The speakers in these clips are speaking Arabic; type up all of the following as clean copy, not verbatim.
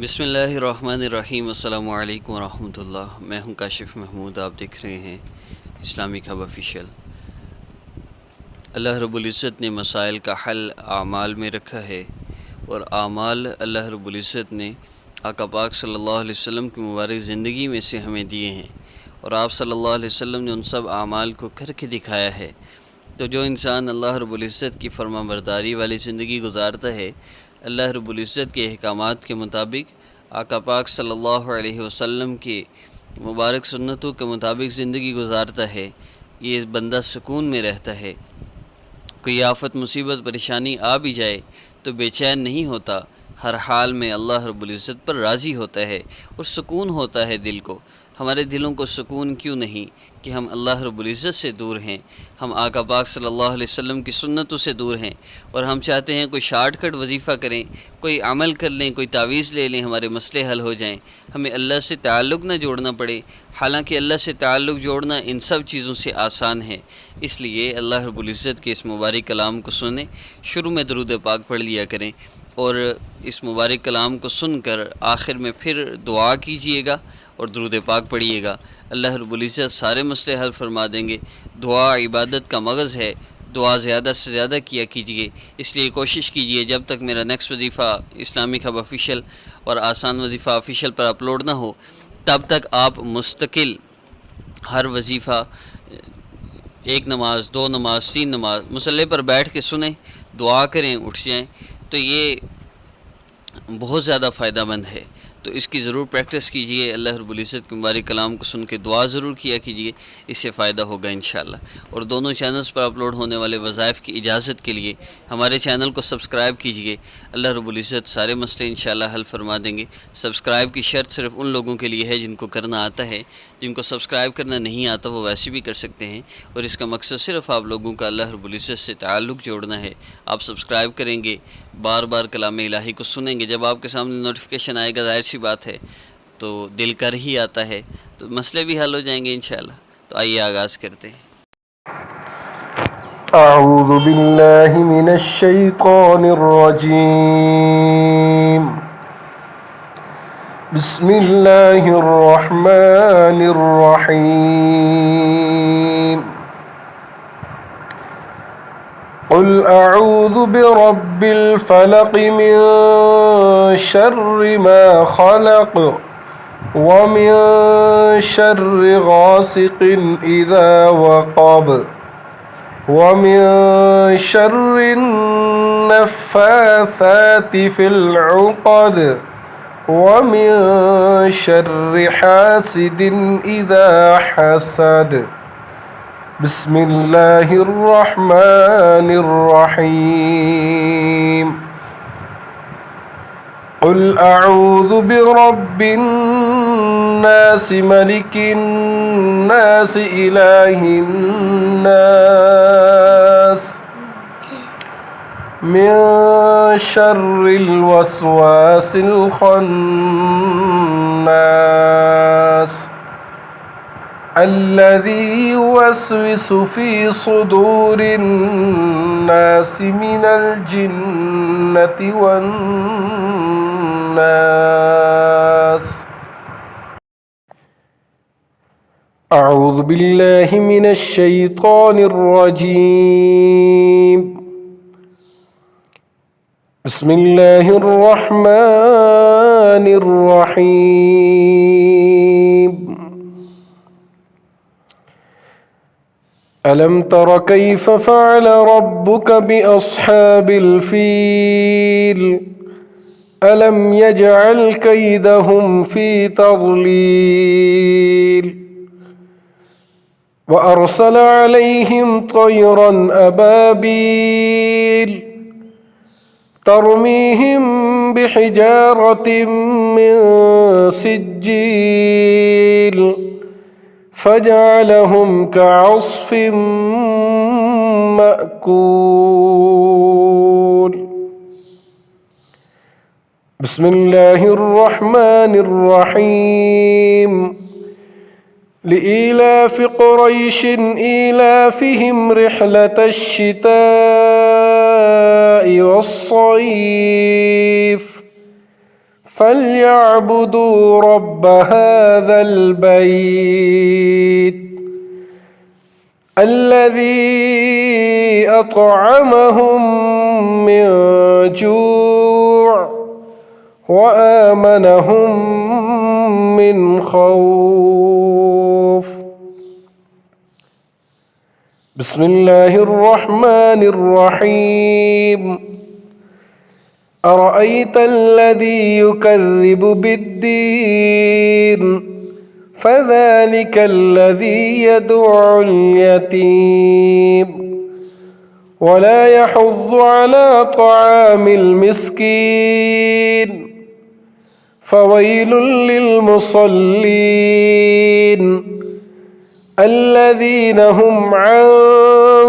بسم اللہ الرحمن الرحیم۔ السلام علیکم ورحمۃ اللہ۔ میں ہوں کاشف محمود، آپ دیکھ رہے ہیں اسلامک ہب آفیشیل۔ اللہ رب العزت نے مسائل کا حل اعمال میں رکھا ہے، اور اعمال اللہ رب العزت نے آقا پاک صلی اللہ علیہ وسلم کی مبارک زندگی میں سے ہمیں دیے ہیں، اور آپ صلی اللہ علیہ وسلم نے ان سب اعمال کو کر کے دکھایا ہے۔ تو جو انسان اللہ رب العزت کی فرما برداری والی زندگی گزارتا ہے، اللہ رب العزت کے احکامات کے مطابق، آقا پاک صلی اللہ علیہ وسلم کی مبارک سنتوں کے مطابق زندگی گزارتا ہے، یہ بندہ سکون میں رہتا ہے۔ کوئی آفت، مصیبت، پریشانی آ بھی جائے تو بے چین نہیں ہوتا، ہر حال میں اللہ رب العزت پر راضی ہوتا ہے اور سکون ہوتا ہے دل کو۔ ہمارے دلوں کو سکون کیوں نہیں کہ ہم اللہ رب العزت سے دور ہیں، ہم آقا پاک صلی اللہ علیہ وسلم کی سنتوں سے دور ہیں، اور ہم چاہتے ہیں کوئی شارٹ کٹ وظیفہ کریں، کوئی عمل کر لیں، کوئی تعویذ لے لیں، ہمارے مسئلے حل ہو جائیں، ہمیں اللہ سے تعلق نہ جوڑنا پڑے۔ حالانکہ اللہ سے تعلق جوڑنا ان سب چیزوں سے آسان ہے۔ اس لیے اللہ رب العزت کے اس مبارک کلام کو سنیں، شروع میں درود پاک پڑھ لیا کریں، اور اس مبارک کلام کو سن کر آخر میں پھر دعا کیجئے گا اور درود پاک پڑھیے گا۔ اللہ رب العزت سارے مسئلے حل فرما دیں گے۔ دعا عبادت کا مغز ہے، دعا زیادہ سے زیادہ کیا کیجئے۔ اس لیے کوشش کیجئے جب تک میرا نیکسٹ وظیفہ اسلامک ہب آفیشیل اور آسان وظیفہ آفیشیل پر اپلوڈ نہ ہو، تب تک آپ مستقل ہر وظیفہ، ایک نماز، دو نماز، تین نماز مصلی پر بیٹھ کے سنیں، دعا کریں، اٹھ جائیں، تو یہ بہت زیادہ فائدہ مند ہے۔ تو اس کی ضرور پریکٹس کیجئے، اللہ رب العزت کے مبارک کلام کو سن کے دعا ضرور کیا کیجئے، اس سے فائدہ ہوگا انشاءاللہ۔ اور دونوں چینلز پر اپلوڈ ہونے والے وظائف کی اجازت کے لیے ہمارے چینل کو سبسکرائب کیجئے، اللہ رب العزت سارے مسئلے انشاءاللہ حل فرما دیں گے۔ سبسکرائب کی شرط صرف ان لوگوں کے لیے ہے جن کو کرنا آتا ہے، جن کو سبسکرائب کرنا نہیں آتا وہ ویسے بھی کر سکتے ہیں، اور اس کا مقصد صرف آپ لوگوں کا اللہ رب العزت سے تعلق جوڑنا ہے۔ آپ سبسکرائب کریں گے، بار بار کلام الہی کو سنیں گے، جب آپ کے سامنے نوٹیفیکیشن آئے گا ظاہر سی بات ہے تو دل کر ہی آتا ہے، تو مسئلے بھی حل ہو جائیں گے انشاءاللہ۔ تو آئیے آغاز کرتے ہیں۔ اعوذ باللہ من الشیطان الرجیم، بسم اللہ الرحمن الرحیم، قل اعوذ برب الفلق من شر ما خلق ومن شر غاسق اذا وقب ومن شر النفاثات في العقد ومن شر حاسد اذا حسد۔ بسم اللہ الرحمن الرحیم، قل اعوذ برب الناس ملک الناس الہ الناس من شر الوسواس الخناس الذي يوسوس في صدور الناس من الجنة والناس۔ اعوذ باللہ من الشیطان الرجیم، بسم اللہ الرحمن الرحیم، ألم تر كيف فعل ربك بأصحاب الفيل ألم يجعل كيدهم في تضليل وأرسل عليهم طيرا أبابيل ترميهم بحجارة من سجيل فجعلهم كعصف مأكول۔ بسم اللہ الرحمن الرحیم، لإيلاف قريش إيلافهم رحلة الشتاء والصيف فليعبدوا رب هذا البيت الذي أطعمهم من جوع وآمنهم من خوف. بسم الله الرحمن الرحيم. أرأيت الذي يكذب بالدين فذلك الذي يدع اليتيم ولا يحض على طعام المسكين فويل للمصلين الذين هم عن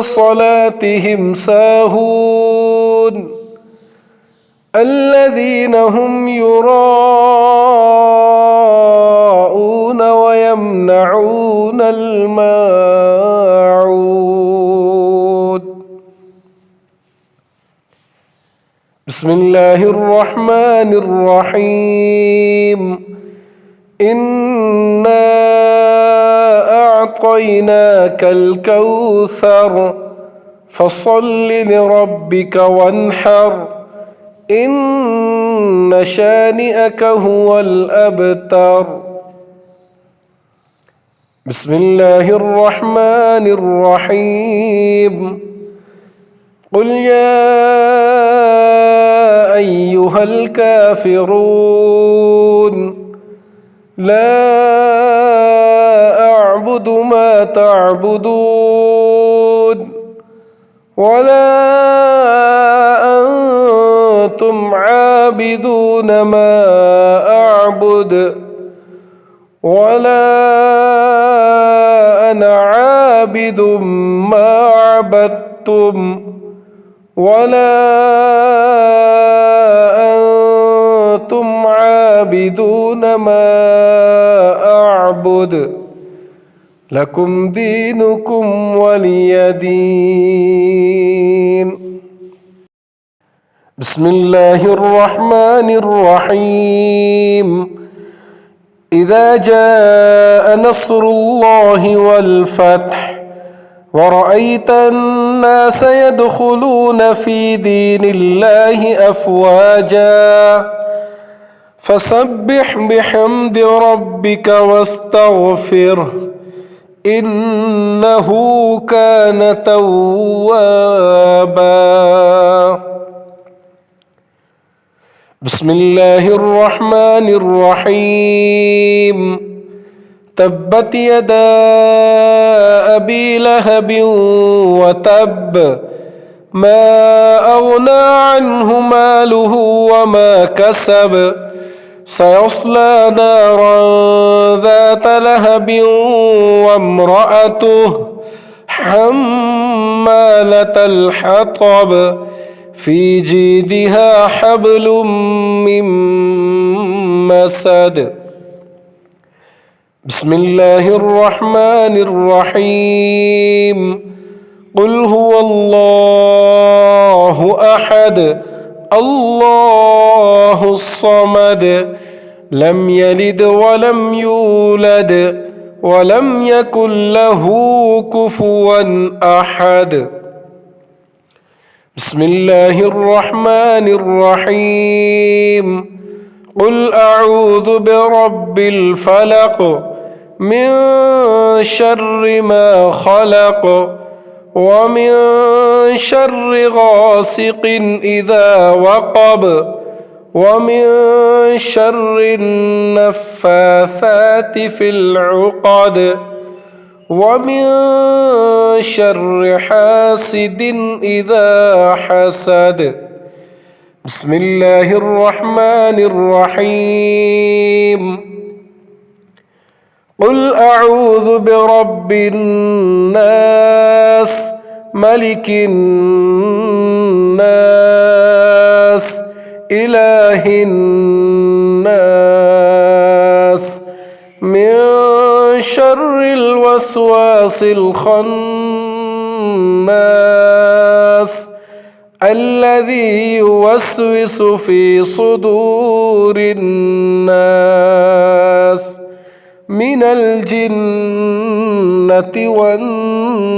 صلاتهم ساهون الذين هم يراءون ويمنعون الماعون. بسم الله الرحمن الرحيم. إنا أعطيناك الكوثر فصل لربك وانحر إن شانئك هو الأبتر. بسم الله الرحمن الرحيم. قل يا أيها الكافرون لا أعبد ما تعبدون ولا أنتم عابدون ما أعبد ولا أنا عابد ما عبدتم ولا أنتم عابدون ما أعبد لكم دينكم ولي دين. بسم الله الرحمن الرحيم. إذا جاء نصر الله والفتح ورأيت الناس يدخلون في دين الله أفواجا فسبح بحمد ربك واستغفره إنه كان توابا. بسم الله الرحمن الرحيم. تبت يدا أبي لهب وتب ما أغنى عنه ماله وما كسب سيصلى نارا ذات لهب وامرأته حمالة الحطب في جيدها حبل من مسد. بسم الله الرحمن الرحيم. قل هو الله أحد الله الصمد لم يلد ولم يولد ولم يكن له كفوا أحد. بسم الله الرحمن الرحيم. قل أعوذ برب الفلق من شر ما خلق ومن شر غاسق إذا وقب ومن شر النفاثات في العقد ومن شر حاسد إذا حسد. بسم الله الرحمن الرحيم. قل أعوذ برب الناس ملك الناس إله الناس من شر الوسواس الخناس الذي يوسوس في صدور الناس من الجنة والناس.